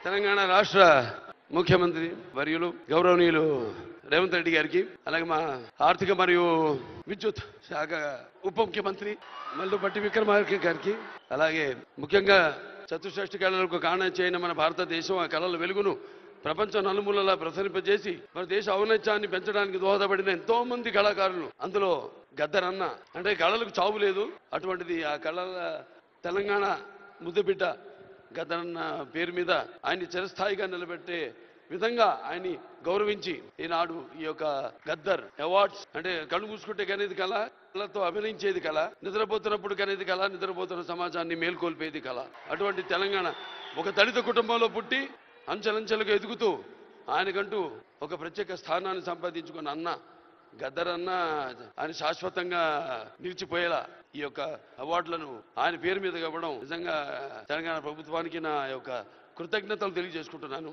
తెలంగాణ రాష్ట్ర ముఖ్యమంత్రి వర్యులు గౌరవనీయులు రేవంత్ రెడ్డి గారికి, అలాగే మా ఆర్థిక మరియు విద్యుత్ శాఖ ఉప ముఖ్యమంత్రి మల్లుపట్టి విక్రమార్క గారికి, అలాగే ముఖ్యంగా చతుషష్టి కళలకు కారణం చేయని మన భారతదేశం ఆ కళల వెలుగును ప్రపంచ నలుమూలలా ప్రసరింపజేసి మన దేశ ఔన్నత్యాన్ని పెంచడానికి దోహదపడిన ఎంతో మంది కళాకారులు, అందులో గద్దరన్న అంటే కళలకు చావు లేదు. అటువంటిది ఆ కళల తెలంగాణ ముద్దుబిడ్డ గద్దరన్న పేరు మీద ఆయన్ని చిరస్థాయిగా నిలబెట్టే విధంగా ఆయన్ని గౌరవించి ఈనాడు ఈ యొక్క గద్దర్ అవార్డ్స్ అంటే కళ్ళు మూసుకుంటే కనేది కళ, కళతో అభినయించేది కళ, నిద్రపోతున్నప్పుడు కనేది కళ, నిద్రపోతున్న సమాజాన్ని మేల్కొల్పేది కళ. అటువంటి తెలంగాణ ఒక దళిత కుటుంబంలో పుట్టి అంచెలంచెలుగా ఎదుగుతూ ఆయనకంటూ ఒక ప్రత్యేక స్థానాన్ని సంపాదించుకున్న అన్న గద్దర్ అన్న ఆయన శాశ్వతంగా నిలిచిపోయేలా ఈ యొక్క అవార్డులను ఆయన పేరు మీద ఇవ్వడం నిజంగా తెలంగాణ ప్రభుత్వానికి నా యొక్క కృతజ్ఞతలు తెలియజేసుకుంటున్నాను.